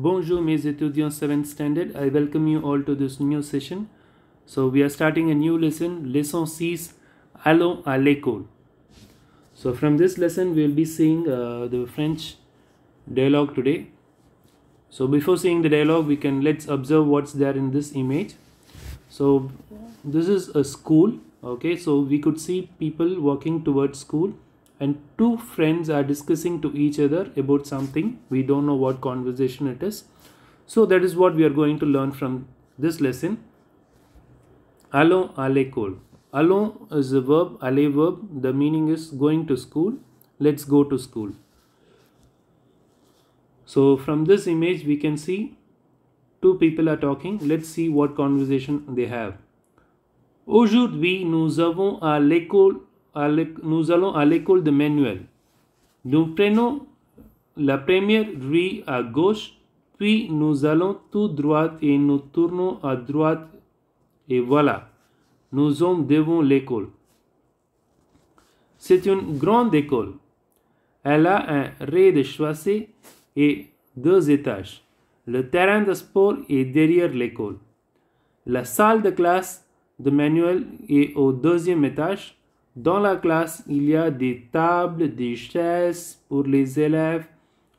Bonjour mes étudiants 7th standard. I welcome you all to this new session. So we are starting a new lesson, lesson 6, Allons à l'école. So from this lesson we will be seeing the French dialogue today. So before seeing the dialogue, let's observe what's there in this image. So this is a school. Okay, so we could see people walking towards school and two friends are discussing to each other about something. We don't know what conversation it is. So that is what we are going to learn from this lesson. Allons à l'école. Allons is a verb, aller verb. The meaning is going to school. Let's go to school. So from this image we can see two people are talking. Let's see what conversation they have. Aujourd'hui, nous allons à l'école de Manuel. Nous prenons la première rue à gauche, puis nous allons tout droit et nous tournons à droite et voilà, nous sommes devant l'école. C'est une grande école. Elle a un rez-de-chaussée et 2 étages. Le terrain de sport est derrière l'école. La salle de classe de Manuel est au 2e étage. Dans la classe, il y a des tables, des chaises pour les élèves,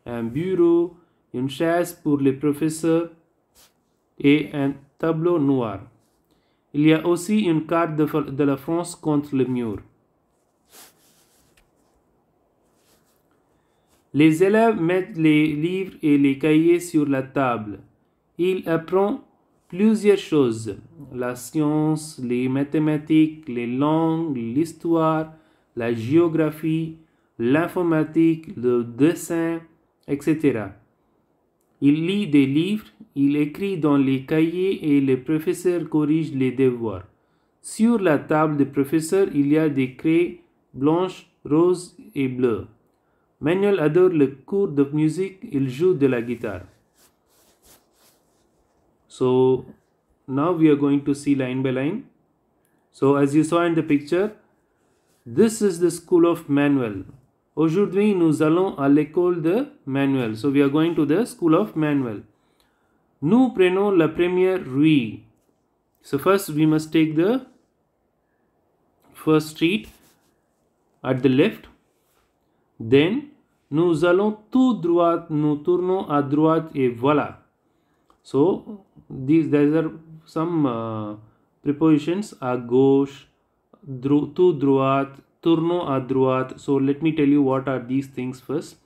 un bureau, une chaise pour les professeurs et un tableau noir. Il y a aussi une carte de la France contre le mur. Les élèves mettent les livres et les cahiers sur la table. Ils apprennent plusieurs choses, la science, les mathématiques, les langues, l'histoire, la géographie, l'informatique, le dessin, etc. Il lit des livres, il écrit dans les cahiers et le professeur corrige les devoirs. Sur la table du professeur, il y a des craies blanches, roses et bleues. Manuel adore le cours de musique, il joue de la guitare. So now we are going to see line by line. So as you saw in the picture, this is the school of Manuel. Aujourd'hui, nous allons à l'école de Manuel. So we are going to the school of Manuel. Nous prenons la première rue. So first we must take the first street at the left. Then nous allons tout droit, nous tournons à droite et voilà. So there are some prepositions à gauche, tout droit, tournons à droite. So let me tell you what are these things first.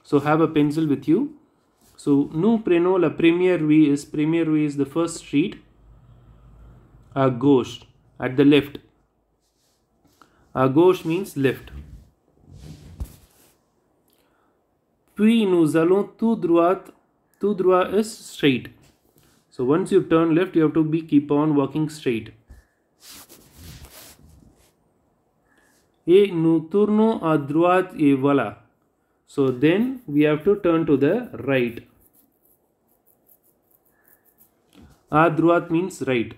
So have a pencil with you. So nous prenons la première rue is the first street. À gauche, at the left. À gauche means left. Puis nous allons tout droit. Tout droit is straight. So once you turn left, you have to keep on walking straight. Et nous tournons à droite et voilà. So then we have to turn to the right. À droite means right.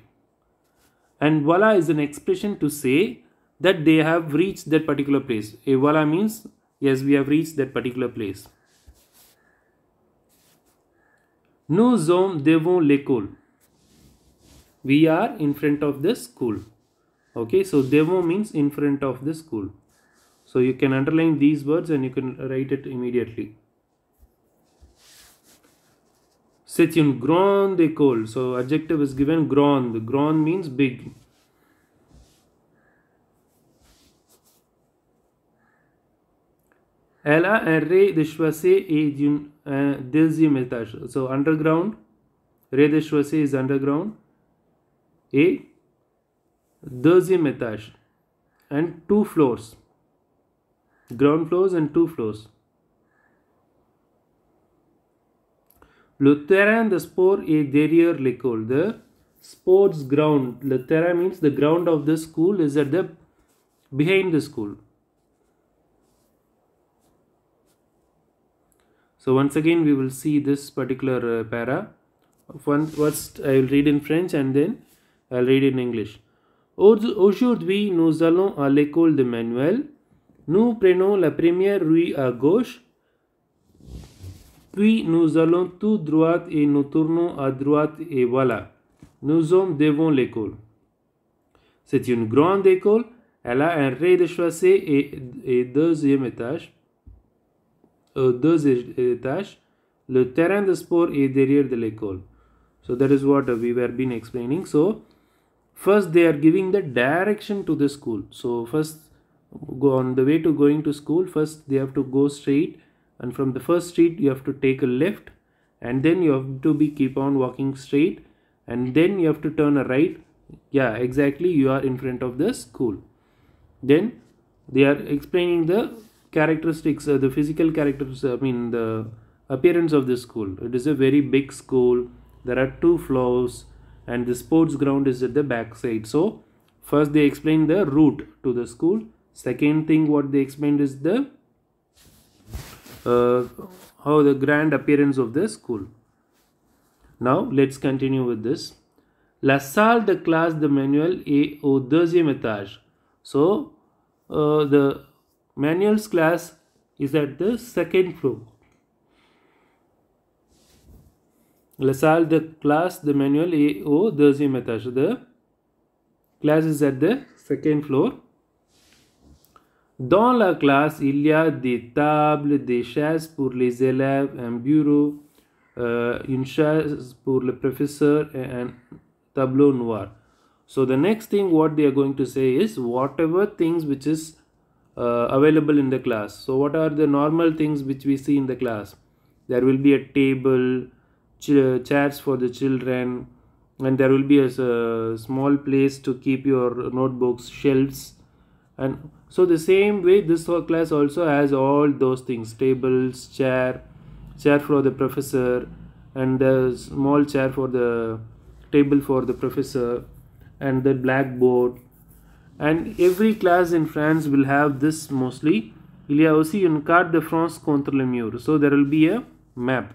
And voilà is an expression to say that they have reached that particular place. Et voilà means yes, we have reached that particular place. Nous sommes devant l'école. We are in front of the school. Okay, so devant means in front of the school. So you can underline these words and you can write it immediately. C'est une grande école. So adjective is given grande. Grande means big. Elle a un rez-de-chaussée et un 2e étage. So underground, rez-de-chaussée is underground, et 2e étage, and 2 floors, ground floors and 2 floors. Le terrain de sport est derrière l'école. The sports ground, le terrain means the ground of the school is at the behind the school. So once again we will see this particular para. First I will read in French and then I will read in English. Aujourd'hui nous allons à l'école de Manuel. Nous prenons la première rue à gauche. Puis nous allons tout droit et nous tournons à droite et voilà. Nous sommes devant l'école. C'est une grande école. Elle a un rez-de-chaussée et deuxième étage. Deux étages. Le terrain de sport est derrière de l'école. So that is what we were been explaining. So first they are giving the direction to the school. So first go on the way to going to school. First they have to go straight, and from the first street you have to take a left, and then you have to be keep on walking straight, and then you have to turn a right. Yeah, exactly, you are in front of the school. Then they are explaining the characteristics, the physical characters, the appearance of the school. It is a very big school. There are 2 floors and the sports ground is at the back side. So first they explain the route to the school. Second thing what they explained is the how the grand appearance of the school. Now let's continue with this. La salle de classe de Manuel est au deuxième étage. So the Manuel's class is at the second floor. La salle de classe de Manuel est au deuxième étage. The class is at the second floor. Dans la classe, il y a des tables, des chaises pour les élèves, un bureau, une chaise pour le professeur et un tableau noir. So the next thing what they are going to say is whatever things which is available in the class. So what are the normal things which we see in the class? There will be a table, chairs for the children, and there will be a small place to keep your notebooks, shelves, and so the same way this class also has all those things: tables, chair for the professor, and the small chair for the table for the professor, and the blackboard. And every class in France will have this mostly. Il y a aussi une carte de France contre le mur. So there will be a map.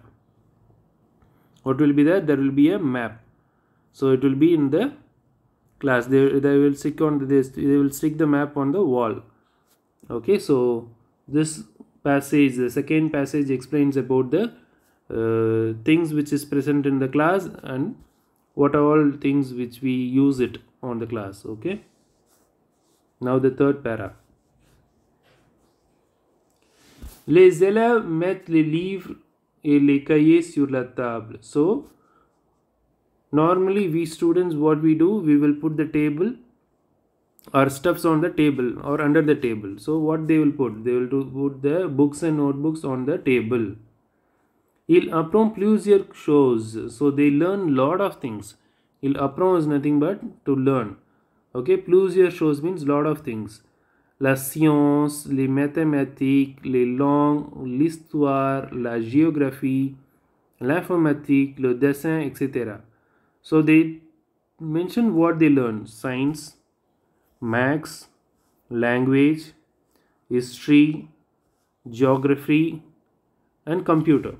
What will be there? There will be a map. So it will be in the class. They will stick on this. They will stick the map on the wall. Okay. So this passage, the second passage, explains about the things which is present in the class and what are all things which we use it on the class. Okay. Now the third para. Les élèves mettent les livres et les cahiers sur la table. So normally we students, what we do, we will put the table or stuffs on the table or under the table. So what they will put? They will put the books and notebooks on the table. Il apprend plusieurs choses. So they learn lot of things. Il apprend is nothing but to learn. Okay, plusieurs choses means lot of things. La science, les mathématiques, les langues, l'histoire, la géographie, l'informatique, le dessin, etc. So they mention what they learn: science, maths, language, history, geography, and computer.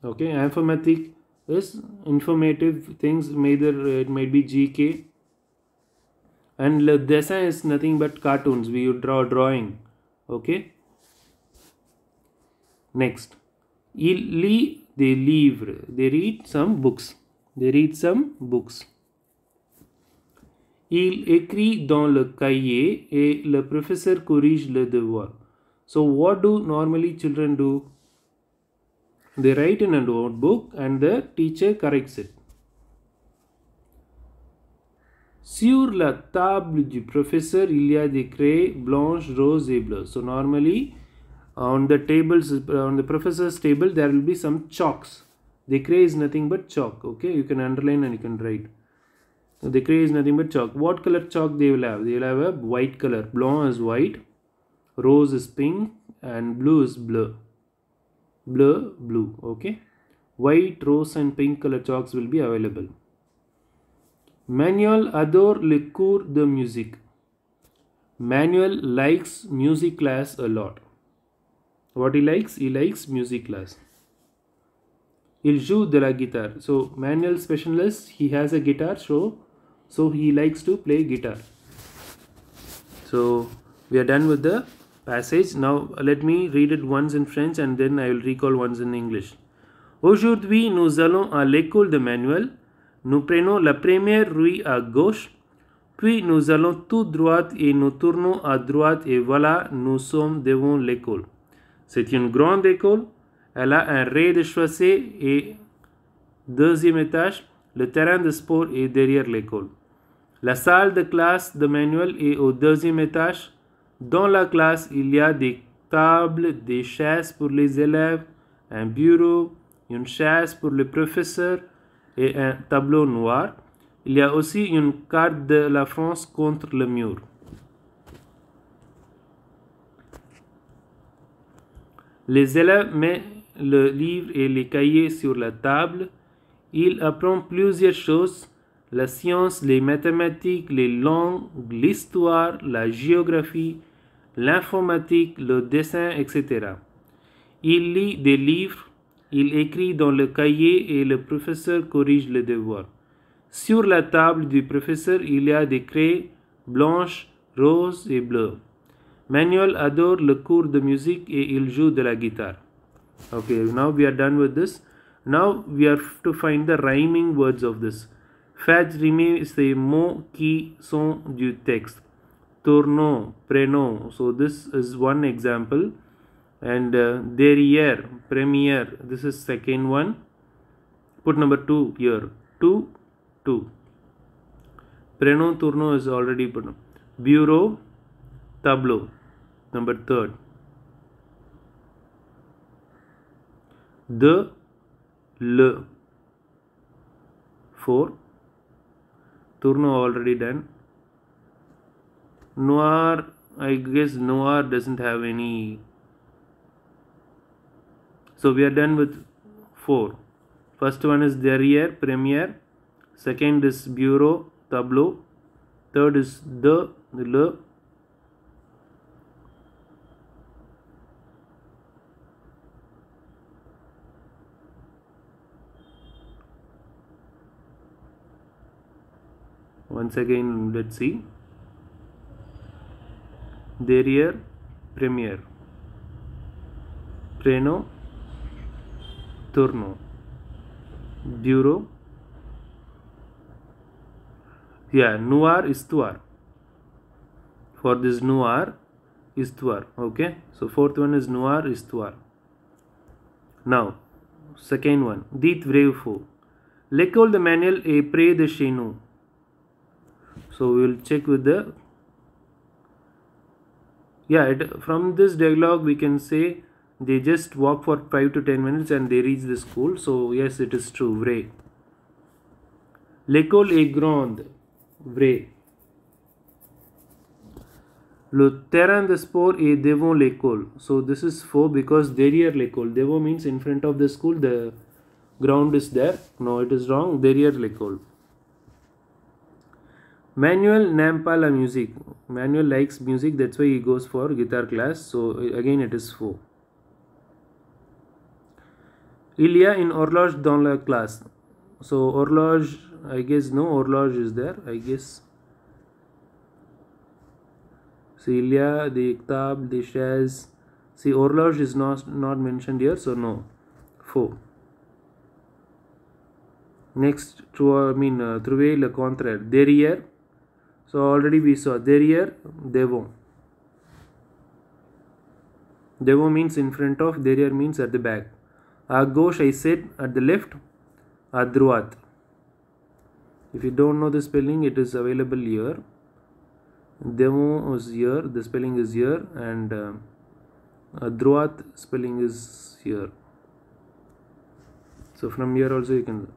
Okay, informatic is informative things, either it might be GK, and le dessin is nothing but cartoons. We draw drawing. Okay. Next, il lit des livres. They read some books. Il écrit dans le cahier et le professeur corrige le devoir. So what do normally children do? They write in a notebook and the teacher corrects it. Sur la table du professeur, il y a des crayons blanches, roses et bleues. So normally on the tables, on the professor's table, there will be some chalks. The crayon is nothing but chalk. Okay, you can underline and you can write. So the crayon is nothing but chalk. What color chalk they will have? They will have a white color. Blanc is white, rose is pink, and blue is bleu. Blue. Okay, white, rose, and pink color chalks will be available. Manuel adore le cours de musique. Manuel likes music class a lot. What he likes? He likes music class. Il joue de la guitare. So Manuel specialist, he has a guitar, so he likes to play guitar. So we are done with the passage. Now let me read it once in French and then I will recall once in English. Aujourd'hui, nous allons à l'école de Manuel. Nous prenons la première rue à gauche, puis nous allons tout droit et nous tournons à droite et voilà, nous sommes devant l'école. C'est une grande école. Elle a un rez-de-chaussée et deuxième étage. Le terrain de sport est derrière l'école. La salle de classe de Manuel est au deuxième étage. Dans la classe, il y a des tables, des chaises pour les élèves, un bureau, une chaise pour le professeur et un tableau noir. Il y a aussi une carte de la France contre le mur. Les élèves mettent le livre et les cahiers sur la table. Ils apprennent plusieurs choses, la science, les mathématiques, les langues, l'histoire, la géographie, l'informatique, le dessin, etc. Il lit des livres, il écrit dans le cahier et le professeur corrige les devoirs. Sur la table du professeur, il y a des craies blanches, roses et bleues. Manuel adore le cours de musique et il joue de la guitare. Okay, now we are done with this. Now we have to find the rhyming words of this. Faites rimer ces mots qui sont du texte. Tournon, prénom. So this is one example. And derrière, première. This is second one. Put number 2 here. 2, 2. Prénom, tournon is already put. Bureau, tableau. Number 3rd. De, le. 4. Tournon already done. Noir, I guess noir doesn't have any. So we are done with 4. First one is derrière, première. Second is bureau, tableau. Third is de, le. Once again, let's see. Derrière, première. Prénom, tournon. Bureau. Yeah, noir, histoire. For this noir, histoire. Okay. So fourth one is noir, histoire. Now, second one. Dites vrai ou faux. L'école de Manuel est près de chez nous. So we will check with the. Yeah, from this dialogue we can say they just walk for 5 to 10 minutes and they reach the school. So yes, it is true. Vrai. L'école est grande. Vrai. Le terrain de sport est devant l'école. So this is faux because derrière l'école. Devant means in front of the school. The ground is there. No, it is wrong. Derrière l'école. Manuel n'aime pas la musique. Manuel likes music, that's why he goes for guitar class. So again it is faux. Il y a une horloge dans la classe. So horloge, I guess no horloge is there, I guess. So il y a des tables, des chaises. See, horloge is not mentioned here, so no. Faux. Next, trouver le contraire. Derrière. So already we saw derrière, devant. Devant means in front of, derrière means at the back. À gauche, I said at the left. À droite. If you don't know the spelling, it is available here. Devant is here, the spelling is here, and à droite spelling is here. So from here also you can.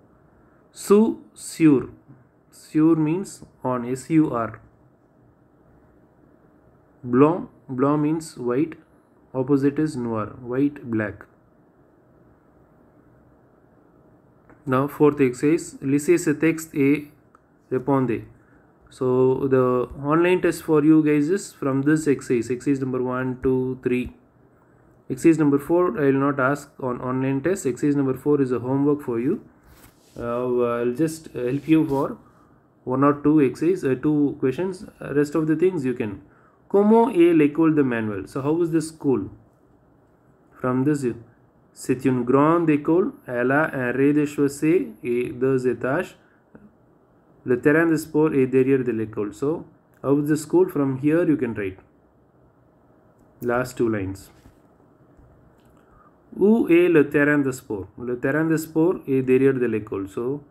Sous, sur. Sur means on, S-U-R. Blanc, blanc means white. Opposite is noir, white, black. Now fourth exercise, lisez ce texte et répondez. So the online test for you guys is from this exercise number 1, 2, 3. Exercise number 4 I will not ask on online test. Exercise number 4 is a homework for you. I'll just help you for 1 or 2 exercises, 2 questions. Rest of the things you can. Comment est l'école de Manuel? So how is the school? From this, C'est une grande école. Elle a un rez-de-chaussée et 2 étages. Le terrain de sport est derrière de l'école. So, of the school, from here you can write. Last 2 lines. Où est le terrain de sport? Le terrain de sport est derrière de l'école. So,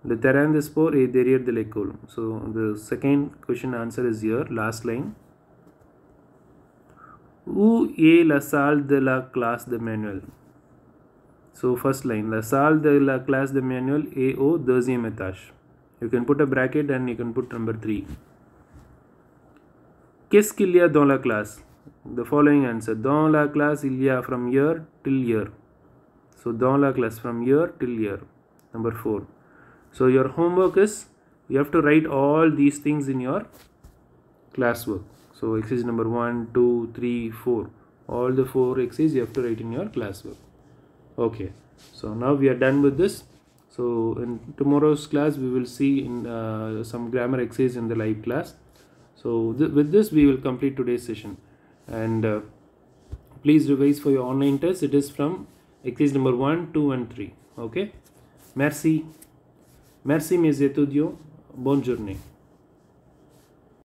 le terrain de sport est derrière de l'école. So, the second question answer is here, last line. Où est la salle de la classe de manuel? So, first line, la salle de la classe de manuel est au 2e étage. You can put a bracket and you can put number 3. Qu'est-ce qu'il y a dans la classe? The following answer. Dans la classe, il y a from here till here. So, dans la classe, from here till here. Number 4. So, your homework is, you have to write all these things in your classwork. So, exercise number 1, 2, 3, 4. All the 4 exercises you have to write in your classwork. Okay. So, now we are done with this. So, in tomorrow's class, we will see in some grammar exercise in the live class. So, with this, we will complete today's session. And please revise for your online test. It is from exercise number 1, 2 and 3. Okay. Merci. Merci mes étudiants. Bonne journée.